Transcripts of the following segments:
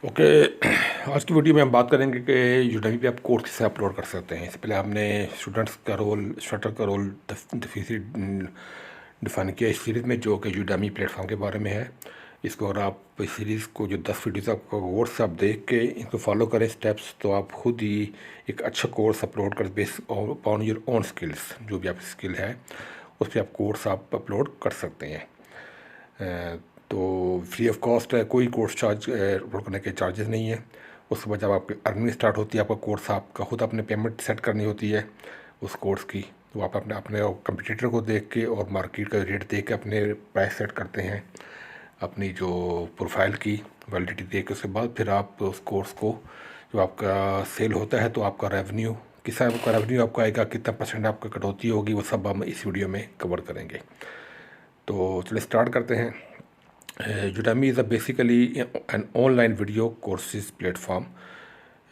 Okay. आज की video में हम बात करेंगे कि यूडेमी पे आप कोर्स कैसे अपलोड कर सकते हैं। इससे पहले हमने स्टूडेंट्स का रोल, इंस्ट्रक्टर का रोल डिफाइन किया इस सीरीज़ में, जो कि यूडेमी प्लेटफॉर्म के बारे में है। इसको अगर आप इस सीरीज़ को जो 10 वीडियोस आपको कोर्स आप देख के इनको फॉलो करें स्टेप्स, तो आप खुद ही एक अच्छा कोर्स अपलोड कर base on your own skills, जो भी आपकी स्किल है उस पर आप कोर्स आप अपलोड कर सकते हैं। तो फ्री ऑफ कॉस्ट है, कोई कोर्स चार्ज अपलोड करने के चार्जेस नहीं है। उसके बाद जब आपकी अर्निंग स्टार्ट होती है, आपका कोर्स आपका खुद अपने पेमेंट सेट करनी होती है उस कोर्स की। तो आप अपने अपने कंपटीटर को देख के और मार्केट का रेट देख के अपने प्राइस सेट करते हैं, अपनी जो प्रोफाइल की वैलिडिटी देख के। उसके बाद फिर आप उस कोर्स को जो आपका सेल होता है, तो आपका रेवेन्यू किस तरह का रेवेन्यू आपका आएगा, कितना परसेंट आपका कटौती होगी, वो सब हम इस वीडियो में कवर करेंगे। तो चलिए स्टार्ट करते हैं। Udemy is a basically an online video courses platform।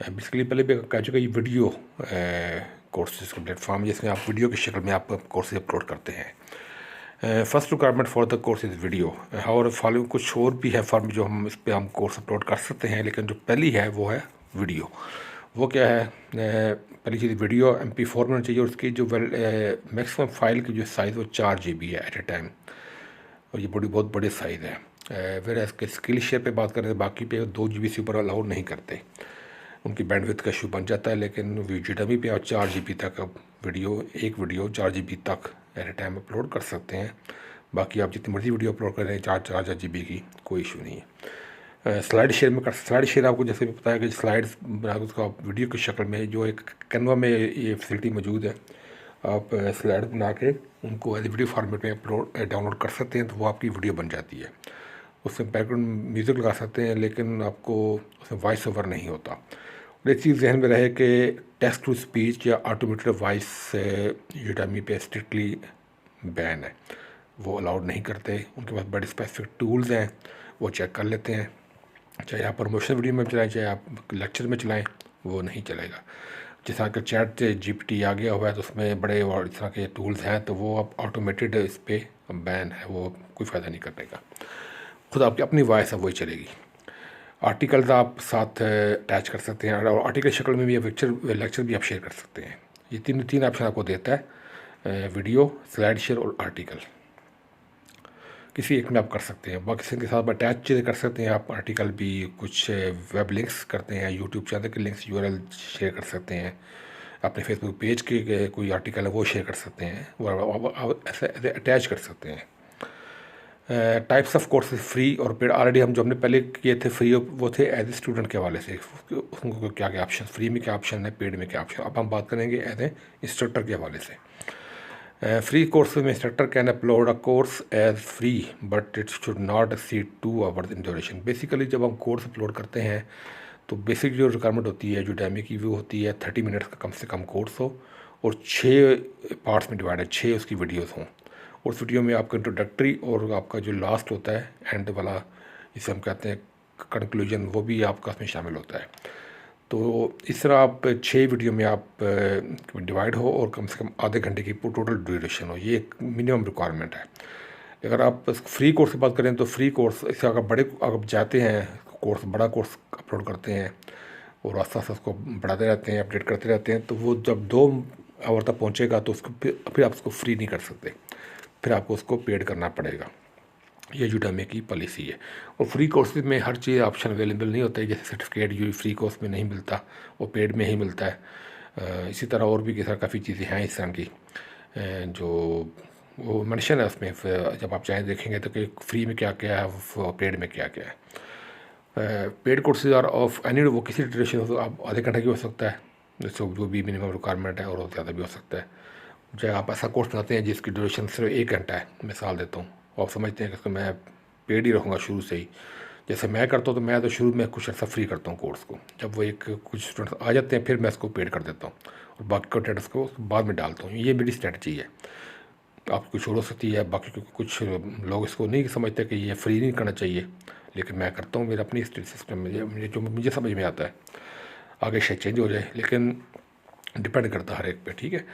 Basically पहले भी कह चुका, ये वीडियो कोर्सेज का प्लेटफॉर्म जिसमें आप वीडियो की शक्ल में आप कोर्सेज अपलोड करते हैं। First requirement for the course is video. और फॉलोइंग कुछ और भी है फॉर्म जो हम इस पर हम कोर्स अपलोड कर सकते हैं, लेकिन जो पहली है वो है वीडियो। वो क्या है? पहली चीज़ वीडियो MP4 में होनी चाहिए, और उसकी जो मैक्सिमम फाइल की जो साइज़ वो 4 GB है एट ए टाइम, और ये बहुत बड़े साइज़ है। फिर इसके स्किल शेयर पे बात करें तो बाकी पे 2 GB से ऊपर अलाउड नहीं करते, उनकी बैंडविड्थ का इशू बन जाता है। लेकिन यूडेमी पे आप 4 GB तक अब एक वीडियो 4 GB तक एट ए टाइम अपलोड कर सकते हैं। बाकी आप जितनी मर्जी वीडियो अपलोड करें 4 GB की, कोई इशू नहीं है। स्लाइड शेयर में स्लाइड शेयर आपको जैसे भी पता है कि स्लाइड्स बना के उसको आप वीडियो की शक्ल में, जो एक कैनवा में ये फैसिलिटी मौजूद है, आप स्लाइड बना के उनको एज वीडियो फॉर्मेट में अपलोड डाउनलोड कर सकते हैं, तो वो आपकी वीडियो बन जाती है। उसमें बैकग्राउंड म्यूज़िक लगा सकते हैं, लेकिन आपको उसमें वॉइस ओवर नहीं होता। और एक चीज़ जहन में रहे कि टेक्स्ट टू स्पीच या ऑटोमेटेड वॉइस यूडेमी पे स्ट्रिक्टली बैन है, वो अलाउड नहीं करते। उनके पास बड़े स्पेसिफिक टूल्स हैं, वो चेक कर लेते हैं। चाहे आप प्रमोशन वीडियो में चलाएं, चाहे आप लेक्चर में चलाएं, वो नहीं चलेगा। जिस तरह का चैट GPT आ गया हुआ है, तो उसमें बड़े इस तरह के टूल्स हैं, तो वो अब ऑटोमेटेड इस पर बैन है, वो कोई फ़ायदा नहीं करने का। खुद आपकी अपनी वॉइस है वही चलेगी। आर्टिकल्स आप साथ अटैच कर सकते हैं, और आर्टिकल शक्ल में भी लेक्चर भी आप शेयर कर सकते हैं। ये तीन ऑप्शन आपको देता है, वीडियो, स्लाइड शेयर और आर्टिकल। किसी एक में आप कर सकते हैं, बाकी के साथ अटैच चीज़ें कर सकते हैं। आप आर्टिकल भी कुछ वेब लिंक्स करते हैं, यूट्यूब चैनल के लिंक्स URL शेयर कर सकते हैं, अपने फेसबुक पेज के कोई आर्टिकल है वो शेयर कर सकते हैं, वो ऐसे अटैच कर सकते हैं। टाइप्स ऑफ कोर्सेज फ्री और पेड, ऑलरेडी हम जो हमने पहले किए थे फ्री, वो थे एज ए स्टूडेंट के हवाले से, उनको क्या क्या ऑप्शन, फ्री में क्या ऑप्शन है, पेड में क्या ऑप्शन। अब हम बात करेंगे एज ए इंस्ट्रक्टर के हवाले से। फ्री कोर्स में instructor can upload a course as free but it should not exceed 2 hours in duration. Basically जब हम कोर्स अपलोड करते हैं, तो बेसिक जो रिक्वायरमेंट होती है यूडेमी की, वो होती है 30 मिनट्स का कम से कम कोर्स हो, और 6 पार्ट्स में डिवाइडेड 6 उसकी वीडियोस हों। उस वीडियो में आपका इंट्रोडक्टरी और आपका जो लास्ट होता है एंड वाला, जिसे हम कहते हैं कंक्लूजन, वो भी आपका उसमें शामिल होता है। तो इस तरह आप 6 वीडियो में आप डिवाइड हो, और कम से कम आधे घंटे की टोटल ड्यूरेशन हो, ये एक मिनिमम रिक्वायरमेंट है। अगर आप फ्री कोर्स की बात करें, तो फ्री कोर्स इससे अगर आप जाते हैं कोर्स, बड़ा कोर्स अपलोड करते हैं और आस्ते आस्ते उसको बढ़ाते रहते हैं, अपडेट करते रहते हैं, तो वो जब 2 आवर तक पहुँचेगा तो उसको फिर आप उसको फ्री नहीं कर सकते, फिर आपको उसको पेड करना पड़ेगा। ये यूडेमी की पॉलिसी है। और फ्री कोर्सेज में हर चीज़ ऑप्शन अवेलेबल नहीं होता है, जैसे सर्टिफिकेट जो फ्री कोर्स में नहीं मिलता, वो पेड में ही मिलता है। इसी तरह और भी काफ़ी चीज़ें हैं इस तरह की, जो वो मेंशन है उसमें। जब आप चाहें देखेंगे तो कि फ्री में क्या क्या है, पेड में क्या क्या है। Paid courses are of any, वो किसी ड्यूरेशन हो, तो आप आधे घंटे की हो सकता है, जैसे जो भी मिनिमम रिक्वायरमेंट है, और ज़्यादा भी हो सकता है। चाहे आप ऐसा कोर्स बनाते हैं जिसकी ड्यूरेशन सिर्फ 1 घंटा है, मिसाल देता हूँ, आप समझते हैं कि इसको मैं पेड ही रहूँगा शुरू से ही, जैसे मैं करता हूँ, तो मैं तो शुरू में कुछ ऐसा फ्री करता हूँ कोर्स को, जब वो कुछ स्टूडेंट्स आ जाते हैं फिर मैं इसको पेड कर देता हूँ, और बाकी कंटेंट उसको बाद में डालता हूँ। ये मेरी स्ट्रेटजी है। आपकी कुछ और हो सकती है, बाकी कुछ लोग इसको नहीं समझते कि ये फ्री नहीं करना चाहिए, लेकिन मैं करता हूँ, मेरा अपनी सिस्टम में जो मुझे समझ में आता है। आगे शायद चेंज हो जाए, लेकिन डिपेंड करता है हर एक पे, ठीक है।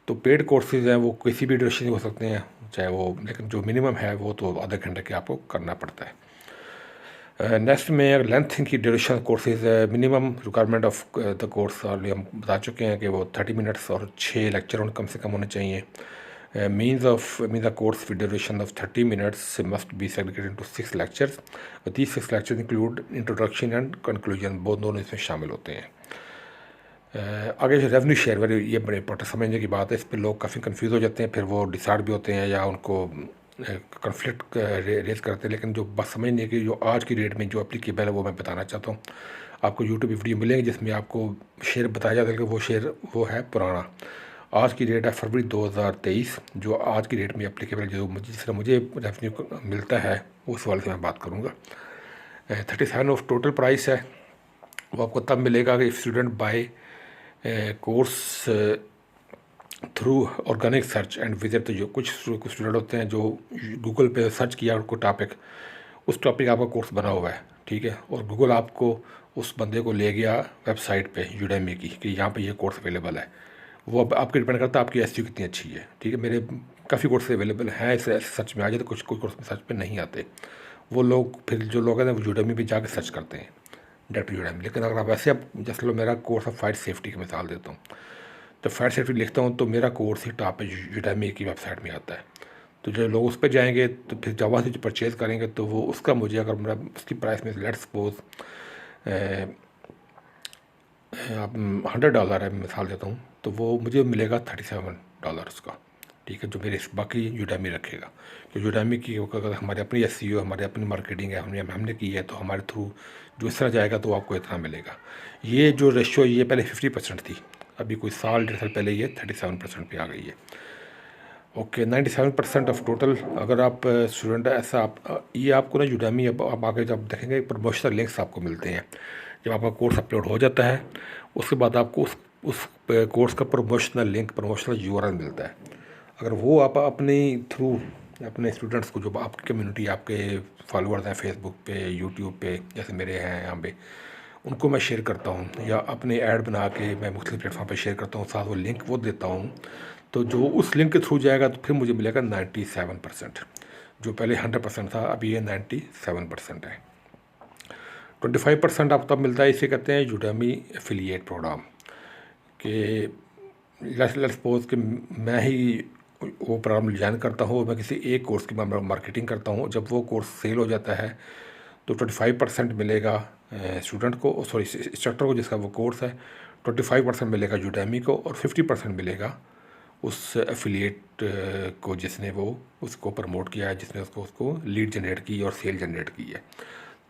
तो पेड कोर्सेज हैं वो किसी भी ड्यूरेशन हो सकते हैं, चाहे वो, लेकिन जो मिनिमम है वो तो आधे घंटे के आपको करना पड़ता है। नेक्स्ट में लेंथ की duration courses minimum requirement of the course already हम बता चुके हैं कि वो 30 मिनट्स और 6 लेक्चर कम से कम होने चाहिए. Means the course with duration of 30 minutes must be segregated into 6 lectures. These 6 lectures include introduction and conclusion, बहुत दोनों इसमें शामिल होते हैं. आगे जो रेवेन्यू शेयर ये बड़े इंपॉर्टेंट समझने की बात है. इस पर लोग काफ़ी कंफ्यूज हो जाते हैं, फिर वो डिसाइड भी होते हैं या उनको कन्फ्लिक्ट रेज करते हैं. लेकिन जो बात समझने की जो आज की डेट में जो एप्लीकेबल है वो मैं बताना चाहता हूँ. आपको यूट्यूब वीडियो मिलेंगे जिसमें आपको शेयर बताया जाता है कि वो शेयर वो है पुराना. आज की डेट है फरवरी 2023. जो आज की डेट में एप्लीकेबल जो जिस तरह मुझे रेवेन्यू मिलता है उस वाले से मैं बात करूँगा. 37 ऑफ टोटल प्राइस है. वो आपको तब मिलेगा कि student buy course through organic search and visit. तो जो कुछ स्टूडेंट होते हैं जो गूगल पे सर्च किया उनको टॉपिक, उस टॉपिक आपका कोर्स बना हुआ है, ठीक है, और गूगल आपको उस बंदे को ले गया वेबसाइट पे यूडेमी की कि यहाँ पे ये कोर्स अवेलेबल है. वो अब आपके डिपेंड करता है आपकी एसईओ कितनी अच्छी है, ठीक है. मेरे काफ़ी कोर्स अवेलेबल हैं ऐसे सर्च में आ जाते, तो कुछ कोर्स में सर्च पे नहीं आते. वो लोग फिर जो लोग हैं वो यूडेमी पे जाके सर्च करते हैं डायरेक्ट यूडेमी. लेकिन अगर आप वैसे आप जैसे लो मेरा कोर्स है फायर सेफ्टी की मिसाल देता हूँ, तो फायर सेफ्टी लिखता हूँ तो मेरा कोर्स ही टॉप पे यूडेमी की वेबसाइट में आता है. तो जो लोग उस पर जाएंगे तो फिर जब वहाँ से जो परचेज़ करेंगे तो वो उसका मुझे अगर मेरा उसकी प्राइस में लेट्स सपोज आप $100 है मिसाल देता हूँ, तो वो मुझे मिलेगा $37 उसका, ठीक है, जो मेरे बाकी यूडेमी रखेगा. तो यूडेमी की अगर हमारी अपनी एसईओ हमारी अपनी मार्केटिंग है हमने की है तो हमारे थ्रू जो इस तरह जाएगा तो आपको इतना मिलेगा. ये जो रेशियो ये पहले 50% थी, अभी कोई साल 1.5 साल पहले ये 37% पे आ गई है. Okay 97% of total. अगर आप स्टूडेंट ऐसा आप ये आपको ना यूडेमी अब आप आगे जब देखेंगे प्रमोशनल लिंक्स आपको मिलते हैं. जब आपका कोर्स अपलोड हो जाता है उसके बाद आपको उस कोर्स का प्रमोशनल लिंक प्रमोशनल यूआरएल मिलता है. अगर वो आप अपने थ्रू अपने स्टूडेंट्स को जो आपकी कम्युनिटी आपके फॉलोअर्स हैं फेसबुक पे यूट्यूब पे जैसे मेरे हैं यहाँ पे उनको मैं शेयर करता हूँ या अपने ऐड बना के मैं मुख्तलिफ प्लेटफॉर्म पे शेयर करता हूँ, साथ वो लिंक वो देता हूँ, तो जो उस लिंक के थ्रू जाएगा तो फिर मुझे मिलेगा 97%. जो पहले 100% था अभी ये 97% है. 25% आपको तब मिलता है, इसे कहते हैं यूडेमी एफिलिएट प्रोग्राम. कि लेट्स सपोज कि मैं ही वो प्रोग्राम डिज़ाइन करता हूँ, मैं किसी एक कोर्स की मार्केटिंग करता हूँ. जब वो कोर्स सेल हो जाता है तो 25% मिलेगा स्टूडेंट को, सॉरी इंस्ट्रक्टर को जिसका वो कोर्स है. 25% मिलेगा यूडेमी को और 50% मिलेगा उस एफिलिएट को जिसने वो उसको प्रमोट किया है, जिसने उसको लीड जनरेट की और सेल जनरेट की है.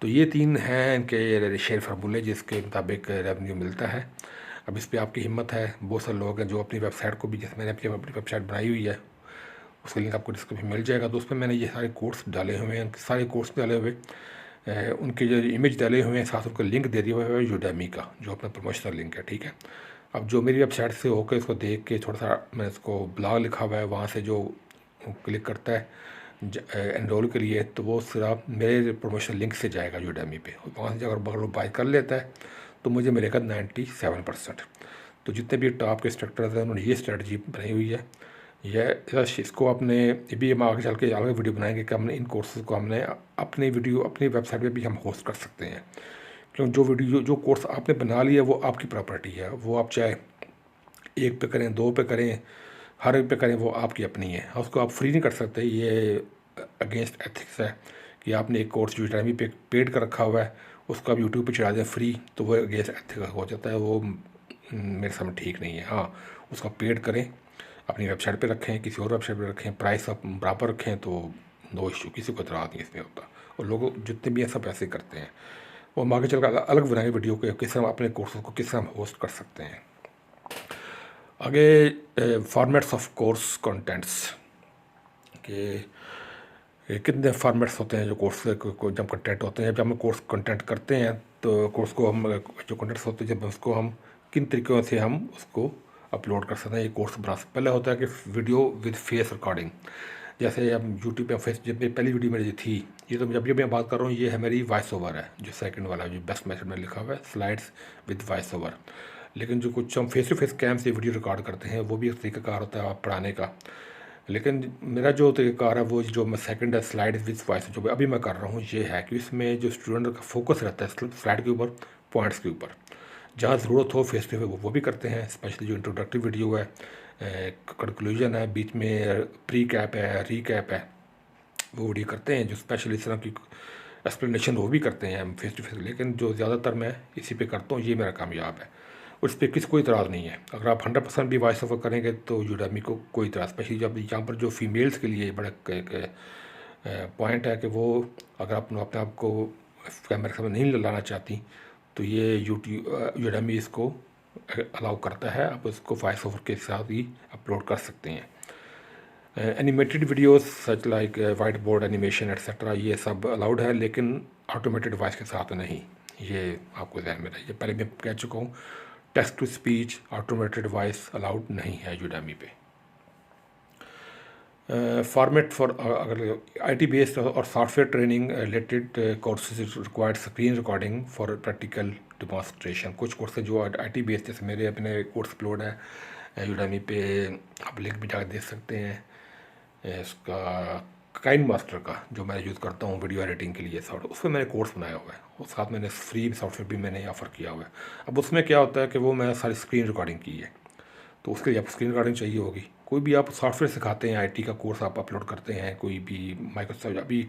तो ये 3 हैं इनके शेयर फार्मूले जिसके मुताबिक रेवेन्यू मिलता है. अब इस पर आपकी हिम्मत है. बहुत सारे लोग हैं जो अपनी वेबसाइट को भी, जैसे मैंने अपनी वेबसाइट बनाई हुई है उसका लिंक आपको डिस्क्रिप्शन में मिल जाएगा. तो उसमें मैंने ये सारे कोर्स डाले हुए हैं, सारे कोर्स डाले हुए उनके जो इमेज डाले हुए हैं, साथ उनको लिंक दे दिया हुआ है यूडेमी का जो अपना प्रमोशनल लिंक है, ठीक है. अब जो मेरी वेबसाइट से होकर इसको देख के थोड़ा सा मैंने इसको ब्लॉग लिखा हुआ है, वहाँ से जो क्लिक करता है एनरोल के लिए तो वो सिर्फ मेरे प्रमोशनल लिंक से जाएगा यूडेमी पे. वहाँ से अगर वो बाय कर लेता है तो मुझे मिलेगा 97%. तो जितने भी टॉप के इंस्ट्रक्टर्स हैं उन्होंने ये स्ट्रेटजी बनाई हुई है. यह इसको अपने भी हम आगे चल के अलग वीडियो बनाएंगे कि हमने इन कोर्सेज़ को हमने अपनी वीडियो अपनी वेबसाइट पे भी हम होस्ट कर सकते हैं. क्योंकि जो वीडियो जो कोर्स आपने बना लिया वो आपकी प्रॉपर्टी है. वो आप चाहे 1 पे करें 2 पे करें हर एक पे करें, वो आपकी अपनी है. उसको आप फ्री नहीं कर सकते. ये अगेंस्ट एथिक्स है कि आपने एक कोर्स यूडेमी पे पेड कर रखा हुआ है उसको आप यूट्यूब पे चढ़ा दें फ्री, तो वो अगेंस्ट एथिक्स हो जाता है. वो मेरे सामने ठीक नहीं है. हाँ, उसका पेड करें, अपनी वेबसाइट पे रखें, किसी और वेबसाइट पे रखें, प्राइस आप बराबर रखें, तो नो इशू, किसी को इतराज़ नहीं इसमें होता. और लोग जितने भी हैं सब ऐसे करते हैं. वो हम आगे चल कर अलग बनाएंगे वीडियो के किस तरह अपने कोर्सेज को किस तरह हम होस्ट कर सकते हैं. आगे फॉर्मेट्स ऑफ कोर्स कंटेंट्स के कितने फॉर्मेट्स होते हैं जो कोर्स को जब कंटेंट होते हैं. जब हम कोर्स कंटेंट करते हैं तो कोर्स को हम जो कंटेंट्स होते हैं जब उसको हम किन तरीक़ों से हम उसको अपलोड कर सकते हैं. ये कोर्स बना सकते. पहले होता है कि वीडियो विद फेस रिकॉर्डिंग. जैसे हम यूट्यूब पे फेस जब पहली वीडियो मेरी थी ये, तो जब मैं बात कर रहा हूँ ये है मेरी वॉइस ओवर है, जो सेकंड वाला जो बेस्ट मेथड में लिखा हुआ है स्लाइड्स विद वॉइस ओवर. लेकिन जो कुछ हम फेस टू फेस कैम से वीडियो रिकॉर्ड करते हैं वो भी एक तरीका कार होता है आप पढ़ाने का. लेकिन मेरा जो तरीक़ाकार है वो जो मैं सेकंड है स्लाइड विद वॉइस जो अभी मैं कर रहा हूँ ये है कि इसमें जो स्टूडेंट का फोकस रहता है स्लाइड के ऊपर, पॉइंट्स के ऊपर, जहाँ ज़रूरत हो फेस टू फेस वो भी करते हैं। स्पेशली जो इंट्रोडक्टिव वीडियो है, कंक्लूजन है, बीच में प्री कैप है, रीकैप है, वो वीडियो करते हैं। जो स्पेशली इस तरह की एक्सप्लेनेशन वो भी करते हैं हम फेस टू फेस, लेकिन जो ज़्यादातर मैं इसी पे करता हूँ, ये मेरा कामयाब है। उस पर किसी कोई इतराज़ नहीं है। अगर आप 100% भी वॉइस ओवर करेंगे तो यूडेमी को कोई इतराज़, स्पेशली जब यहाँ पर जो फीमेल्स के लिए बड़ा पॉइंट है कि वो अगर आप अपने आप को कैमरे के सामने नहीं लाना चाहती तो ये यूडेमी इसको अलाउ करता है। आप इसको वॉइस ओवर के साथ ही अपलोड कर सकते हैं। Animated videos such like white board animation etcetera ये सब अलाउड है, लेकिन ऑटोमेटेड वॉइस के साथ नहीं। ये आपको ध्यान में रहिए, पहले मैं कह चुका हूँ text to speech automated voice allowed नहीं है यूडेमी पे। फॉर्मेट फॉर अगर IT बेस्ड और software training related courses required screen recording for practical demonstration. कुछ कोर्स जो IT बेस्ड, जैसे मेरे अपने कोर्स अपलोड है यूडेमी पे, आप लिंक भी जाकर देख सकते हैं। इसका काइन मास्टर का जो मैं यूज़ करता हूँ वीडियो एडिटिंग के लिए सॉफ्ट, उसमें मैंने कोर्स बनाया हुआ है और साथ मैंने फ्री सॉफ्टवेयर भी मैंने ऑफ़र किया हुआ है। अब उसमें क्या होता है कि वो मैं सारी स्क्रीन रिकॉर्डिंग की है, तो उसके लिए आप स्क्रीन रिकॉर्डिंग चाहिए होगी। कोई भी आप सॉफ्टवेयर सिखाते हैं, IT का कोर्स आप अपलोड करते हैं, कोई भी माइक्रोसॉफ्ट, अभी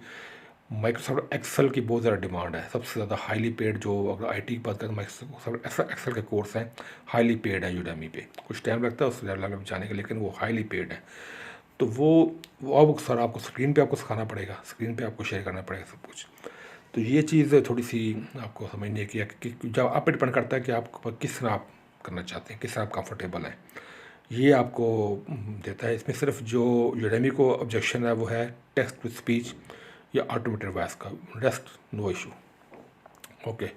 माइक्रोसॉफ्ट एक्सेल की बहुत ज़्यादा डिमांड है, सबसे ज़्यादा हाईली पेड। जो अगर IT की बात करें तो माइक्रोसॉफ्ट एक्सेल के कोर्स हैं, हाईली पेड है यूडेमी पे। कुछ टाइम लगता है उस लेवल में जाने के, लेकिन वो हाईली पेड है। तो वो अब सर आपको स्क्रीन पे आपको सिखाना पड़ेगा, स्क्रीन पे आपको शेयर करना पड़ेगा सब कुछ। तो ये चीज़ थोड़ी सी आपको समझने की है कि जब आप पे डिपेंड करता है कि आप किस तरह आप करना चाहते हैं, किस तरह आप कंफर्टेबल हैं, ये आपको देता है। इसमें सिर्फ जो यूडेमी को ऑब्जेक्शन है वो है टेक्स्ट टू स्पीच या ऑटोमेटेड वॉइस का, rest no issue. Okay,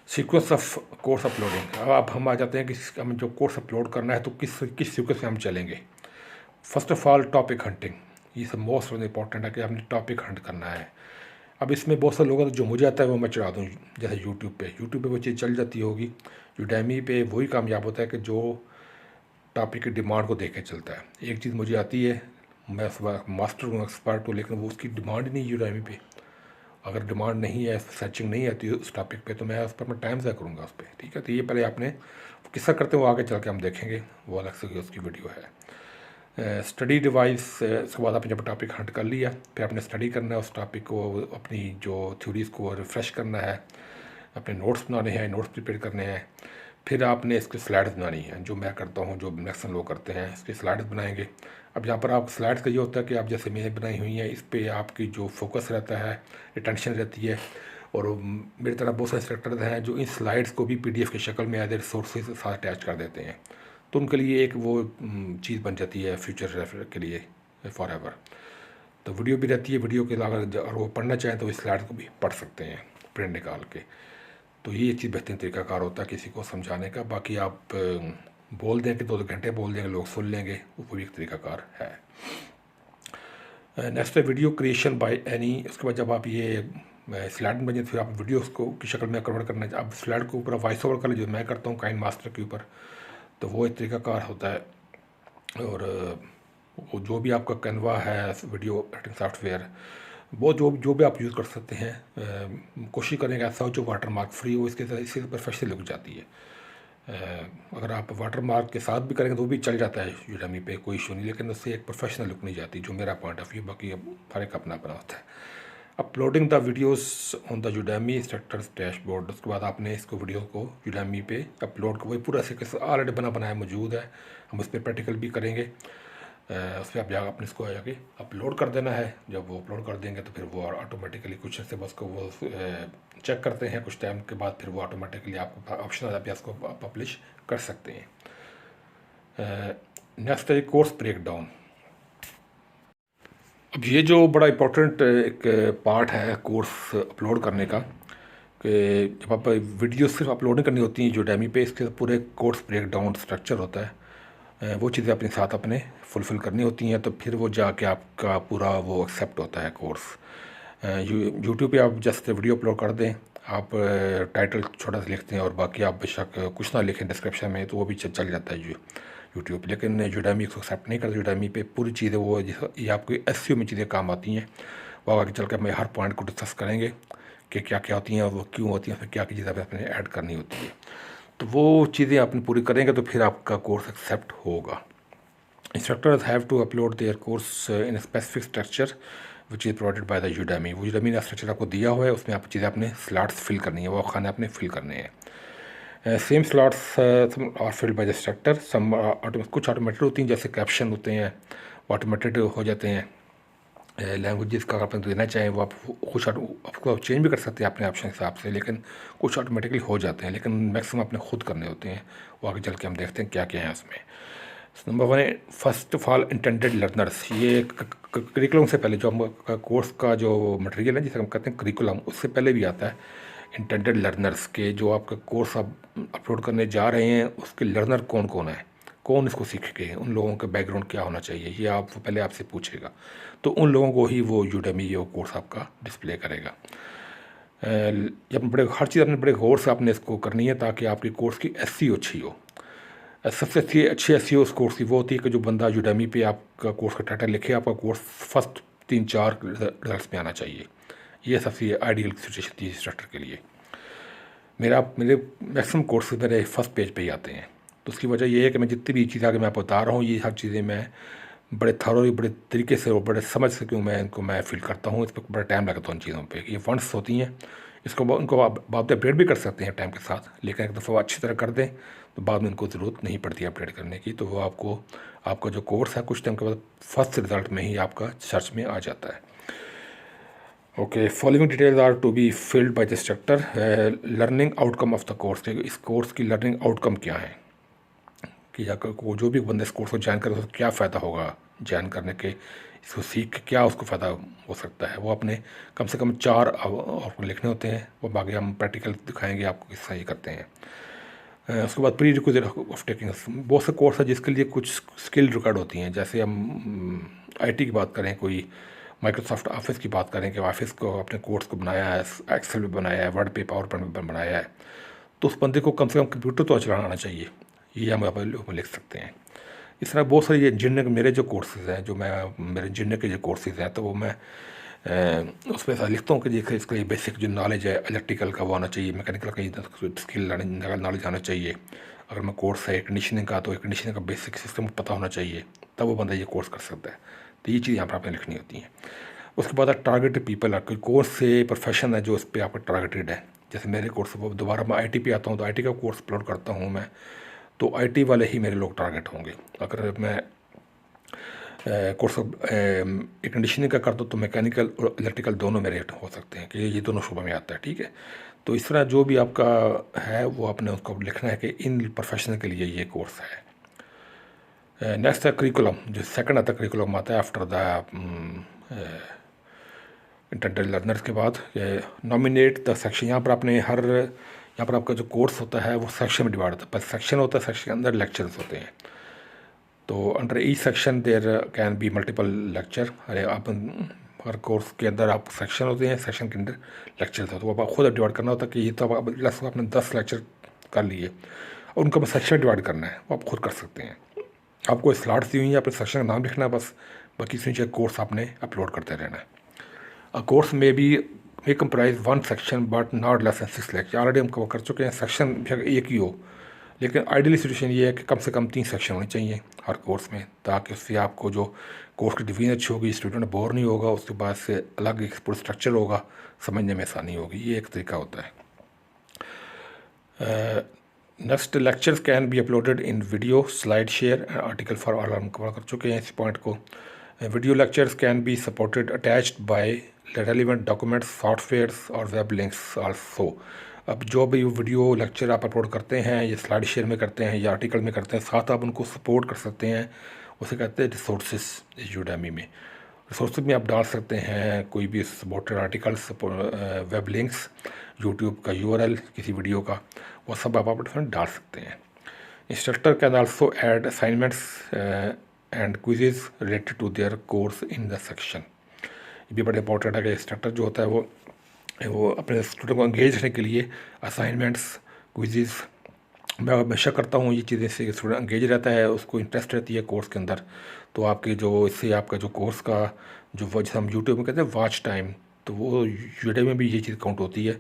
sequence of course uploading. अब हम आ जाते हैं कि हमें जो कोर्स अपलोड करना है तो किस सीक्वेंस में हम चलेंगे। First of all topic hunting, ये सब मोस्ट इम्पॉर्टेंट है कि आपने टॉपिक हंट करना है। अब इसमें बहुत सारे लोग जो मुझे आता है वो मैं चढ़ा दूँ, जैसे यूट्यूब पे वो चीज़ चल जाती होगी। यूडेमी पे वही कामयाब होता है कि जो टॉपिक की डिमांड को देख के चलता है। एक चीज़ मुझे आती है, मैं मास्टर हूँ, एक्सपर्ट हूँ, लेकिन वो उसकी डिमांड नहीं यूडेमी पे। अगर डिमांड नहीं है, सर्चिंग नहीं आती उस टॉपिक पे, तो मैं उस पर मैं टाइम ज़ाया करूँगा उस पर। ठीक है, तो ये पहले आपने किस्सा करते हैं वो आगे चल के हम देखेंगे, वो अलग से उसकी वीडियो है। स्टडी डिवाइस, उसके बाद आपने जब टॉपिक हंट कर लिया, फिर आपने स्टडी करना है उस टॉपिक को, अपनी जो थ्योरीज़ को रिफ़्रेश करना है, अपने नोट्स बनाने हैं, नोट्स प्रिपेयर करने हैं। फिर आपने इसकी स्लाइड्स बनानी है, जो मैं करता हूँ, जो मैक्सिमम लोग करते हैं, इसकी स्लाइड्स बनाएंगे। अब यहाँ पर आप स्लाइड्स का ये होता है कि आप जैसे मैंने बनाई हुई हैं, इस पर आपकी जो फोकस रहता है, अटेंशन रहती है। और मेरी तरह बहुत सारे इंस्ट्रक्टर हैं जो इन स्लाइड्स को भी PDF की शक्ल में एज रिसोर्सेज के साथ अटैच कर देते हैं, तो उनके लिए एक वो चीज़ बन जाती है फ्यूचर रेफर के लिए फॉर एवर। तो वीडियो भी रहती है, वीडियो के अलावा अगर वो पढ़ना चाहें तो इस स्लाइड को भी पढ़ सकते हैं प्रिंट निकाल के। तो ये एक चीज़ बेहतरीन तरीकाकार होता है किसी को समझाने का। बाकी आप बोल दें कि 2 घंटे बोल देंगे, लोग सुन लेंगे, वो भी एक तरीकाकार है। नेक्स्ट है वीडियो क्रिएशन बाय एनी। उसके बाद जब आप ये स्लाइड बन जाए फिर आप वीडियो को की शक्ल में कन्वर्ट करना है। आप स्लाइड को ऊपर वॉइस ओवर कर लीजिए, मैं करता हूँ काइन मास्टर के ऊपर, तो वो एक तरीकाकार होता है। और वो जो भी आपका कैनवा है वीडियो एडिटिंग सॉफ्टवेयर, वो जो भी आप यूज़ कर सकते हैं, कोशिश करेंगे ऐसा हो जो वाटर मार्क फ्री हो, इससे परफेक्शन लग जाती है। अगर आप वाटर मार्क के साथ भी करेंगे तो वो भी चल जाता है यूडेमी पे, कोई इशू नहीं, लेकिन उससे एक प्रोफेशनल लुक नहीं जाती, जो मेरा पॉइंट ऑफ व्यू। बाकी अब हर एक अपना अपना होता है। Uploading the videos on the Udemy instructors dashboard. उसके बाद आपने इसको वीडियो को यूडेमी पे अपलोड को, वही पूरा से ऑलरेडी बनाया मौजूद है, हम उस पर प्रैक्टिकल भी करेंगे। उस पर आप जाकर अपने इसको जाके अपलोड कर देना है। जब वो अपलोड कर देंगे तो फिर वो ऑटोमेटिकली कुछ से बस को वो चेक करते हैं, कुछ टाइम के बाद फिर वो ऑटोमेटिकली आपको ऑप्शन आ जाता है, इसको पब्लिश कर सकते हैं। नेक्स्ट है कोर्स ब्रेक डाउन। अब ये जो बड़ा इम्पोर्टेंट एक पार्ट है कोर्स अपलोड करने का, कि जब आप वीडियो सिर्फ अपलोड करनी होती हैं यूडेमी पे, इसके पूरे कोर्स ब्रेक डाउन स्ट्रक्चर होता है, वो चीज़ें अपने साथ अपने फुलफ़िल करनी होती हैं, तो फिर वो जाके आपका पूरा वो एक्सेप्ट होता है कोर्स। यूट्यूब पे आप जस्ट वीडियो अपलोड कर दें, आप टाइटल छोटा सा लिखते हैं और बाकी आप बेशक कुछ ना लिखें डिस्क्रिप्शन में, तो वो भी चल जाता है यूट्यूब, लेकिन यूडेमी इसको एक्सेप्ट नहीं करता। यूडेमी पे पूरी चीज़ें वो ये आपको एसईओ में चीज़ें काम आती हैं, वो आगे चल कर मैं हर पॉइंट को डिस्कस करेंगे कि क्या क्या होती हैं और वो क्यों होती हैं, फिर क्या क्या चीज़ें आपने ऐड करनी होती है। तो वो चीज़ें आपने पूरी करेंगे तो फिर आपका कोर्स एक्सेप्ट होगा। Instructors have to upload their course in a specific structure which is provided by the Udemy। वो Udemy ने स्ट्रक्चर आपको दिया हुआ है, उसमें आप चीज़ें अपने स्लॉट्स फिल करनी है, वो खाने आपने फिल करने हैं। Same slots are filled by the instructor, some कुछ ऑटोमेटेड होती हैं, जैसे कैप्शन होते हैं ऑटोमेटेड हो जाते हैं। लैंग्वेजेस का आप देना चाहें वो आप कुछ आपको चेंज भी कर सकते हैं अपने ऑप्शन के हिसाब से, लेकिन कुछ ऑटोमेटिकली हो जाते हैं, लेकिन मैक्सिमम आपने खुद करने होते हैं। वो आगे चल के हम देखते हैं क्या क्या है उसमें। नंबर वन है first of all intended learners. ये करिकुलम से पहले जो हम कोर्स का जो मटेरियल है जिसे हम कहते हैं करिकुलम, उससे पहले भी आता है इंटेंडेड लर्नर्स के, जो आपका कोर्स आप अपलोड करने जा रहे हैं उसके लर्नर कौन कौन है, कौन इसको सीखेंगे, उन लोगों का बैकग्राउंड क्या होना चाहिए, ये आप पहले आपसे पूछेगा। तो उन लोगों को ही वो यूडेमी ये कोर्स आपका डिस्प्ले करेगा। जब बड़े हर चीज़ अपने बड़े गौर से आपने इसको करनी है ताकि आपकी कोर्स की एसईओ अच्छी हो। सबसे अच्छी एसईओ उस कोर्स की वो होती है कि जो बंदा यूडेमी पे आपका कोर्स का टाइटल लिखे, आपका कोर्स फर्स्ट 3-4 रिजल्ट्स में आना चाहिए। ये सबसे आइडियल सिचुएशन थी इंस्ट्रक्टर के लिए। मेरे मैक्सिमम कोर्सेज मेरे फर्स्ट पेज पे ही आते हैं, तो उसकी वजह ये है कि मैं जितनी भी चीज़ें आगे मैं आपको बता रहा हूँ ये हर चीज़ें मैं बड़े थॉरोली बड़े तरीके से और बड़े समझ से क्यों मैं इनको मैं फील करता हूँ, इस पर बड़ा टाइम लगता है उन चीज़ों पे। ये वंस होती हैं, इसको उनको आप बाद में अपडेट भी कर सकते हैं टाइम के साथ, लेकिन एक दफ़ा अच्छी तरह कर दें तो बाद में इनको ज़रूरत नहीं पड़ती अपडेट करने की। तो वो आपका जो कोर्स है कुछ टाइम के बाद फर्स्ट रिज़ल्ट में ही आपका सर्च में आ जाता है। Okay, following details are to be filled by the instructor. Learning outcome of the course, इस कोर्स की लर्निंग आउटकम क्या है कि को जो भी बंदे इस कोर्स को ज्वाइन करे उसको क्या फ़ायदा होगा ज्वाइन करने के, इसको सीख के क्या उसको फ़ायदा हो सकता है। वो अपने कम से कम 4 आपको लिखने होते हैं, वो बाकी हम प्रैक्टिकल दिखाएंगे आपको किस तरह ये करते हैं। उसके बाद प्री रिक्विजिट ऑफ टेकिंग, बहुत से कोर्स है जिसके लिए कुछ स्किल रिकॉर्ड होती हैं। जैसे हम आईटी की बात करें, कोई माइक्रोसॉफ्ट ऑफिस की बात करें कि ऑफिस को अपने कोर्स को बनाया है, एक्सेल में बनाया है, वर्ड पे पावर पॉइंट में बनाया है, तो उस बंदे को कम से कम कंप्यूटर तो चलाना आना चाहिए, ये हम आप लिख सकते हैं। इस तरह बहुत सारी इंजीनियरिंग मेरे जो कोर्सेज़ हैं, जो मेरे इंजीनियर के जो कोर्सेज़ हैं, तो वो मैं उसमें ऐसा लिखता हूँ कि जैसे इसका ये बेसिक जो नॉलेज है इलेक्ट्रिकल का वो आना चाहिए, मैकेनिकल का स्किल नॉलेज आना चाहिए। अगर मैं कोर्स है कंडीशनिंग का तो कंडीशनिंग का बेसिक सिस्टम पता होना चाहिए, तब वो बंदा ये कोर्स कर सकता है। तो ये चीज़ यहाँ पर आपने लिखनी होती हैं। उसके बाद टारगेटेड पीपल है, कोई कोर्स से प्रोफेशन है जो इस पर आपका टारगेटेड है। जैसे मेरे कोर्स दोबारा मैं आईटी पे आता हूँ तो आईटी का कोर्स अपलोड करता हूँ मैं, तो आईटी वाले ही मेरे लोग टारगेट होंगे। अगर मैं कोर्स एक कंडीशनिंग का करता हूँ तो मैकेनिकल और इलेक्ट्रिकल दोनों मेरे हो सकते हैं कि ये दोनों शोबा में आता है, ठीक है। तो इस तरह जो भी आपका है वो आपने उसको लिखना है कि इन प्रोफेशन के लिए ये कोर्स है। नेक्स्ट है करिकुलम, जो सेकंड आता है करिकुलम आता है आफ्टर द इंटेंडेड लर्नर्स के बाद। नॉमिनेट द सेक्शन, यहाँ पर आपका जो कोर्स होता है वो सेक्शन में डिवाइड होता है, पर सेक्शन होता है, सेक्शन के अंदर लेक्चर्स होते हैं। तो under each section there can be multiple lecture. अरे आप हर कोर्स के अंदर आप सेक्शन होते हैं, सेक्शन के अंदर लेक्चर्स होते हैं, तो आप खुद डिवाइड करना होता है कि ये तो आपने 10 लेक्चर कर लिए और उनका सेक्शन डिवाइड करना है, वो आप खुद कर सकते हैं। आपको स्लॉट्स दी हुई है, अपने सेक्शन का नाम लिखना है बस, बाकी से नीचे कोर्स आपने अपलोड करते रहना है। A course may be may comprise 1 section but not less than 6 lecture. Already हम कवर कर चुके हैं, सेक्शन एक ही हो, लेकिन आइडियली सिचुएशन ये है कि कम से कम 3 सेक्शन होने चाहिए हर कोर्स में, ताकि उससे आपको जो कोर्स की डिवीजन अच्छी होगी, स्टूडेंट बोर नहीं होगा, उसके बाद से अलग एक पूरा स्ट्रक्चर होगा, समझने में आसानी होगी। ये एक तरीका होता है। Next, lectures can be uploaded in video, slide share and article for all. हम कवर कर चुके हैं इस पॉइंट को। Video lectures can be supported attached bye relevant documents, softwares और वेब लिंक्स आल्सो। अब जो भी वीडियो लेक्चर आप अपलोड करते हैं, या स्लाइड शेयर में करते हैं या आर्टिकल में करते हैं, साथ आप उनको सपोर्ट कर सकते हैं, उसे कहते हैं रिसोर्सेज। यूडेमी में रिसोर्सेज में आप डाल सकते हैं कोई भी supported articles, web links, YouTube का यूआरएल किसी वीडियो का, वो सब आप अपने डाल सकते हैं। Instructor can also add assignments and quizzes related to their course in the section. ये भी बड़ा इंपॉर्टेंट है कि इंस्ट्रक्टर जो होता है वो अपने स्टूडेंट को एंगेज रखने के लिए असाइनमेंट्स, क्विजेज मैं हमेशा करता हूँ ये चीज़ें से स्टूडेंट एंगेज रहता है, उसको इंटरेस्ट रहती है कोर्स के अंदर। तो आपके जो इससे आपका जो कोर्स का जो वो जैसे हम यूट्यूब में कहते हैं वॉच टाइम, तो वो यूट्यूब में भी ये चीज़ काउंट होती है,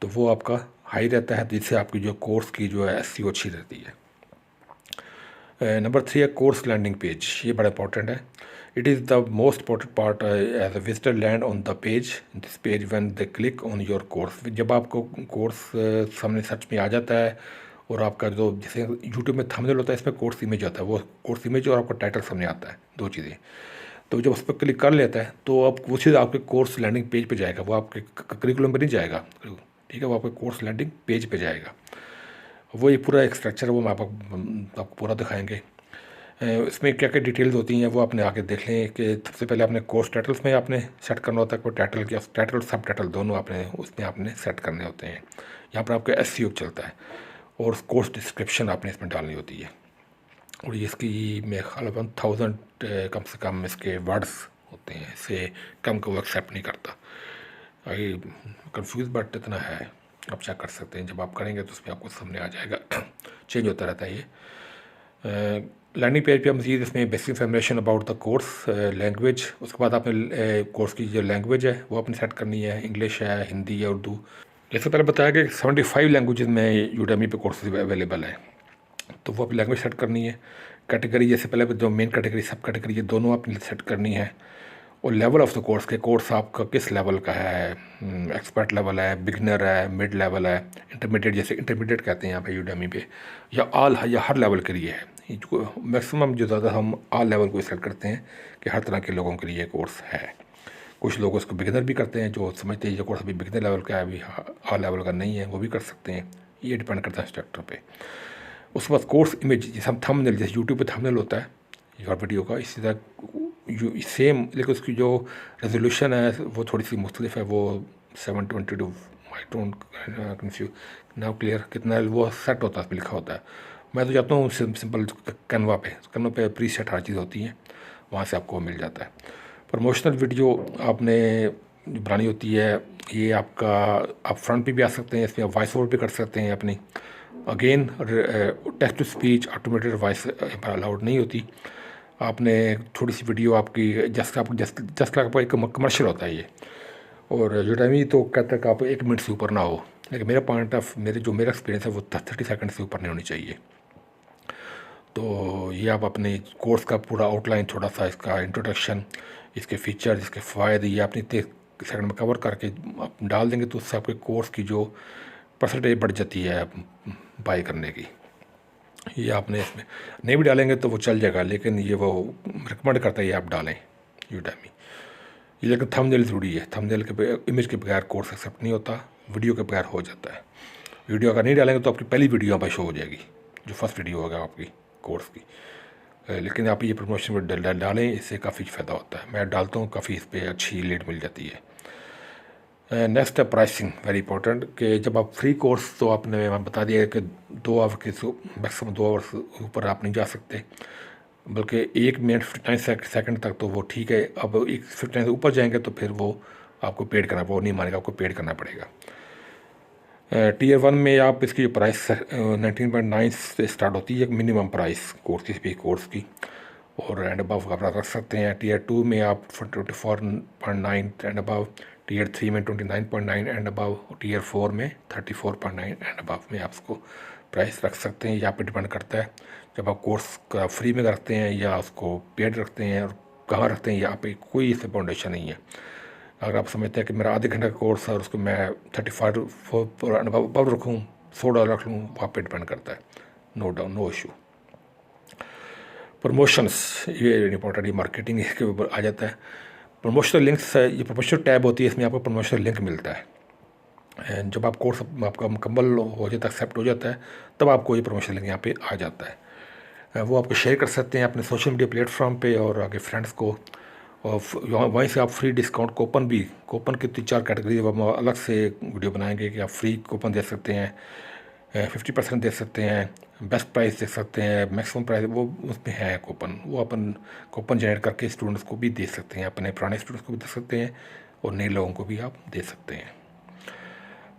तो वो आपका हाई रहता है, जिससे आपकी जो कोर्स की जो है एसईओ अच्छी रहती है। नंबर 3 है कोर्स लैंडिंग पेज। ये बड़ा इंपॉर्टेंट है। It is the most important part as a visitor land on the page, this page when they click on your course. जब आपको कोर्स सामने सर्च में आ जाता है और आपका जो जैसे यूट्यूब में थंबनेल होता है, इसमें कोर्स इमेज आता है, वो कोर्स इमेज और आपका टाइटल सामने आता है, दो चीज़ें। तो जब उस पर क्लिक कर लेता है तो अब वो चीज़ आपके कोर्स लैंडिंग पेज पे जाएगा, वो आपके करिकुलम पे नहीं जाएगा, ठीक है, वो आपके कोर्स लैंडिंग पेज पे जाएगा। वो ये पूरा एक स्ट्रक्चर है, वो हम आपको पूरा दिखाएंगे। इसमें क्या क्या डिटेल्स होती हैं वो आपने आके देख लें कि सबसे पहले आपने कोर्स टाइटल्स में आपने सेट करना होता है, कोई टाइटल क्या टाइटल और सब टाइटल दोनों आपने उसमें आपने सेट करने होते हैं। यहाँ पर आपका एसईओ चलता है और कोर्स डिस्क्रिप्शन आपने इसमें डालनी होती है। और ये इसकी मेरे ख्याल 1000 कम से कम इसके वर्ड्स होते हैं, इससे कम को वो एक्सेप्ट नहीं करता। आई कंफ्यूज बट इतना है, आप चेक कर सकते हैं, जब आप करेंगे तो उसमें आपको सामने आ जाएगा। चेंज होता रहता है ये। लैंडिंग पेज पे मज़ीद इसमें basic information about the course, language, उसके बाद आपने कोर्स की जो लैंग्वेज है वो आपने सेट करनी है, इंग्लिश है, हिंदी है, उर्दू। जैसे पहले बताया कि 75 लैंग्वेजेस में यूडेमी पे कोर्सेज अवेलेबल है, तो वो अपनी लैंग्वेज सेट करनी है। कैटेगरी जैसे पहले जो मेन कैटेगरी सब कैटेगरी ये दोनों आपने सेट करनी है। और लेवल ऑफ द कोर्स के कोर्स आपका किस लेवल का है, एक्सपर्ट लेवल है, बिगनर है, मिड लेवल है, इंटरमीडिएट, जैसे इंटरमीडिएट कहते हैं यहाँ पे यूडेमी पे, या ऑल है, या हर लेवल के लिए है। मैक्सिमम जो ज़्यादा हम ऑल लेवल को सेलेक्ट करते हैं कि हर तरह के लोगों के लिए कोर्स है। कुछ लोग उसको बिगनर भी करते हैं, जो समझते हैं ये कोर्स अभी बिगनर लेवल का है, अभी ऑल लेवल का नहीं है, वो भी कर सकते हैं। ये डिपेंड करता है इंस्ट्रक्टर पे। उसके बाद कोर्स इमेज, जैसे हम थंबनेल, जैसे यूट्यूब पे थंबनेल होता है और वीडियो का, इसी तरह सेम, लेकिन उसकी जो रेजोल्यूशन है वो थोड़ी सी मुख्तलिफ है। वो 720 I don't confuse now clear कितना वो सेट होता है, उसमें लिखा होता है। मैं तो जाता हूँ सिंपल कैनवा पे प्री सेट हर चीज़ होती है, वहाँ से आपको मिल जाता है। प्रमोशनल वीडियो आपने बनानी होती है, ये आपका आप फ्रंट पे भी आ सकते हैं, इसमें आप वॉइस ओवर भी कर सकते हैं अपनी। Again text to speech automated voice allowed नहीं होती। आपने थोड़ी सी वीडियो आपकी जस्ट आपका एक कमर्शियल होता है ये, और यूडेमी तो कहता है कि आप 1 मिनट से ऊपर ना हो, लेकिन मेरा पॉइंट ऑफ मेरा एक्सपीरियंस है वो 30 सेकंड से ऊपर नहीं होनी चाहिए। तो ये आप अपने कोर्स का पूरा आउटलाइन, थोड़ा सा इसका इंट्रोडक्शन, इसके फीचर्स, इसके फ़ायदे, ये आपने 30 सेकंड में कवर करके आप डाल देंगे, तो उससे आपके कोर्स की जो परसेंटेज बढ़ जाती है बाई करने की। ये आपने इसमें नहीं भी डालेंगे तो वो चल जाएगा, लेकिन ये वो रिकमेंड करता है ये आप डालें यूडेमी। ये लेकिन थंबनेल ज़रूरी है, थंबनेल के इमेज के बगैर कोर्स एक्सेप्ट नहीं होता, वीडियो के बगैर हो जाता है। वीडियो अगर नहीं डालेंगे तो आपकी पहली वीडियो यहाँ पर शो हो जाएगी, जो फर्स्ट वीडियो होगा आपकी कोर्स की। लेकिन आप ये प्रमोशन में डालें, इससे काफ़ी फ़ायदा होता है। मैं डालता हूँ, काफ़ी इस पर अच्छी लीड मिल जाती है। नेक्स्ट है प्राइसिंग, वेरी इंपॉर्टेंट, कि जब आप फ्री कोर्स, तो आपने मैं बता दिया कि 2 आवर के मैक्सिमम 2 आवर से ऊपर आप नहीं जा सकते, बल्कि 1 मिनट 59 सेकंड तक तो वो ठीक है। अब 59 से ऊपर जाएंगे तो फिर वो आपको पेड करना, वो नहीं मानेगा, आपको पेड करना पड़ेगा। टीयर 1 में आप इसकी प्राइस 19.9 से स्टार्ट होती है, मिनिमम प्राइस कोर्स की, और एंड अबव आप रख सकते हैं। टीयर 2 में आप 24.9 एंड अबव, टीयर 3 में 29.9 एंड अबव, टीयर 4 में 34.9 एंड अबव में आप उसको प्राइस रख सकते हैं। यहाँ पे डिपेंड करता है जब आप कोर्स का फ्री में रखते हैं या उसको पेड रखते हैं, और कहाँ रखते हैं, यहाँ पे कोई इससे फाउंडेशन नहीं है। अगर आप समझते हैं कि मेरा आधे घंटे का कोर्स है और उसको मैं 35 अबव रखूँ, $100 रख लूँ, वहाँ पे डिपेंड करता है। No down, no issue. Promotions, ये इंपॉर्टेंट, ये मार्केटिंग के ऊपर आ जाता है। प्रमोशनल लिंक्स, ये प्रमोशनल टैब होती है, इसमें आपको प्रमोशनल लिंक मिलता है। जब आप कोर्स आपका मुकम्मल हो जाता है, एक्सेप्ट हो जाता है, तब आपको ये प्रमोशनल लिंक यहाँ पे आ जाता है। वो आपको शेयर कर सकते हैं अपने सोशल मीडिया प्लेटफॉर्म पे और आगे फ्रेंड्स को, और वहीं से आप फ्री डिस्काउंट कूपन की 3-4 कैटेगरी हम अलग से वीडियो बनाएंगे कि आप फ्री कूपन दे सकते हैं, 50% दे सकते हैं, बेस्ट प्राइस दे सकते हैं, मैक्सिमम प्राइस, वो उसमें है कूपन। वो अपन कूपन जनरेट करके स्टूडेंट्स को भी दे सकते हैं, अपने पुराने स्टूडेंट्स को भी दे सकते हैं और नए लोगों को भी आप दे सकते हैं।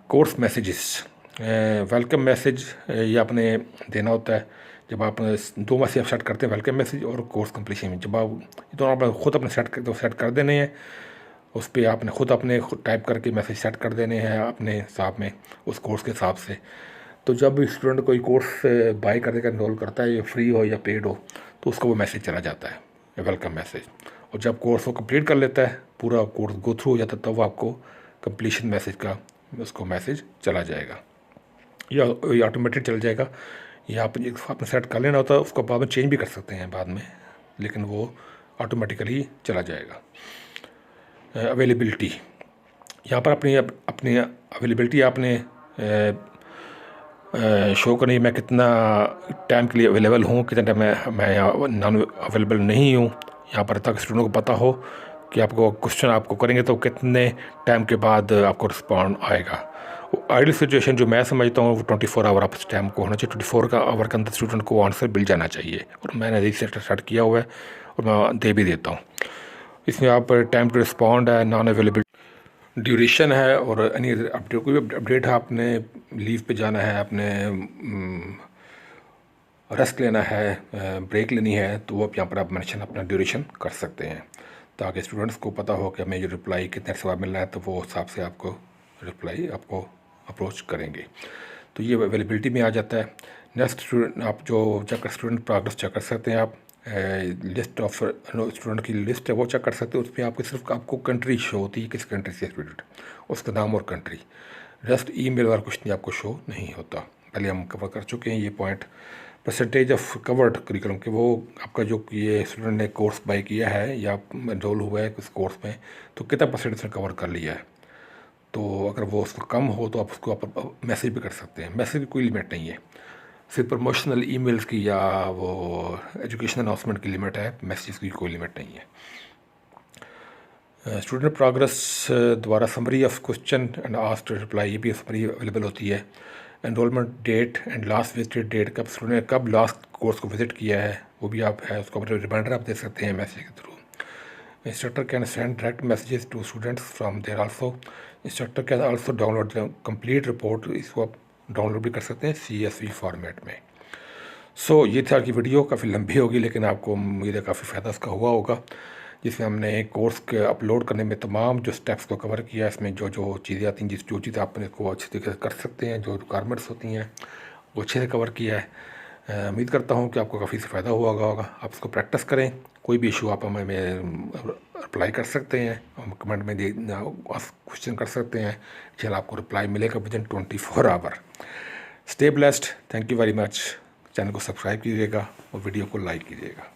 कोर्स मैसेजेस, वेलकम मैसेज ये आपने देना होता है जब आप 2 मैसेज आप सेट करते हैं, वेलकम मैसेज और कोर्स कंप्लीशन में। जब आप ये दोनों आप खुद अपने सेट कर देने हैं, उस पर आपने खुद टाइप करके मैसेज सेट कर देने हैं अपने हिसाब में, उस कोर्स के हिसाब से। तो जब स्टूडेंट कोई कोर्स बाय करने का इनरोल करता है, या फ्री हो या पेड हो, तो उसको वो मैसेज चला जाता है, वेलकम मैसेज। और जब कोर्स वो कंप्लीट कर लेता है, पूरा कोर्स गो थ्रू हो जाता है, तब वो आपको कंप्लीशन मैसेज का उसको मैसेज चला जाएगा, या ऑटोमेटिक चल जाएगा। या आपने सेट कर लेना होता है, उसको बाद में चेंज भी कर सकते हैं बाद में, लेकिन वो ऑटोमेटिकली चला जाएगा। अवेलेबिलिटी, यहाँ पर अपनी अवेलेबिलिटी आपने शो करनी है। मैं कितना टाइम के लिए अवेलेबल हूँ, कितने टाइम मैं यहाँ नॉन अवेलेबल नहीं हूँ, यहाँ पर तक स्टूडेंट को पता हो कि आपको क्वेश्चन आपको करेंगे तो कितने टाइम के बाद आपको रिस्पॉन्ड आएगा। आइडियल सिचुएशन जो मैं समझता हूँ वो 24 आवर आप टाइम को होना चाहिए। 24 आवर के अंदर स्टूडेंट को आंसर मिल जाना चाहिए, और मैंने रिसेट स्टार्ट किया हुआ है और मैं दे भी देता हूँ। इसमें आप टाइम टू रिस्पॉन्ड है, नॉन अवेलेबिलिटी, ड्यूरेशन है, और एनी अपडेट, कोई भी अपडेट है, आपने लीव पे जाना है, आपने रेस्ट लेना है, ब्रेक लेनी है, तो वो यहाँ पर आप मेंशन अपना ड्यूरेशन कर सकते हैं, ताकि स्टूडेंट्स को पता हो कि हमें ये रिप्लाई कितने से बाद मिलना है, तो वो हिसाब से आपको रिप्लाई आपको अप्रोच करेंगे। तो ये अवेलेबिलिटी में आ जाता है। नेक्स्ट स्टूडेंट, आप जो चेक स्टूडेंट प्रोग्रेस चेक कर सकते हैं, आप लिस्ट ऑफ स्टूडेंट की लिस्ट है वो चेक कर सकते हो। उसमें आपको सिर्फ आपको कंट्री शो होती है, किस कंट्री से स्टूडेंट, उसका नाम और कंट्री। रेस्ट ईमेल वाला कुछ नहीं आपको शो नहीं होता। पहले हम कवर कर चुके हैं ये point. Percentage of covered curriculum के, वो आपका जो ये स्टूडेंट ने कोर्स बाय किया है या एनरोल हुआ है उस कोर्स में, तो कितना परसेंट उसने कवर कर लिया है। तो अगर वो उसको कम हो तो आप उसको आप मैसेज भी कर सकते हैं। मैसेज की कोई लिमिट नहीं है, सिर्फ प्रमोशनल ईमेल्स की या वो एजुकेशन अनाउंसमेंट की लिमिट है, मैसेज की कोई लिमिट नहीं है। स्टूडेंट प्रोग्रेस द्वारा summary of question and asked reply, ये भी समरी अवेलेबल होती है। Enrolment date and last visited date, कब स्टूडेंट ने कब लास्ट कोर्स को विजिट किया है वो भी आप है, उसको रिमाइंडर आप दे सकते हैं मैसेज के through. Instructor can send direct messages to students from there also. Instructor can also download the complete report, इसको आप डाउनलोड भी कर सकते हैं CSV फॉर्मेट में। सो ये था कि वीडियो काफ़ी लंबी होगी, लेकिन आपको उम्मीद है काफ़ी फ़ायदा इसका हुआ होगा, जिसमें हमने कोर्स के अपलोड करने में तमाम जो स्टेप्स को कवर किया। इसमें जो जो चीज़ें आती हैं, जो चीज़ें आपने को अच्छी तरीके से कर सकते हैं, जो रिक्वायरमेंट्स होती हैं वो अच्छे से कवर किया है। उम्मीद करता हूँ कि आपको काफ़ी फ़ायदा हुआ होगा। आप इसको प्रैक्टिस करें, कोई भी इशू आप हमें अप्लाई कर सकते हैं, हम कमेंट में क्वेश्चन कर सकते हैं, चल आपको रिप्लाई मिलेगा within 24 hour. Stay blessed, thank you very much. Channel को सब्सक्राइब कीजिएगा और वीडियो को लाइक कीजिएगा।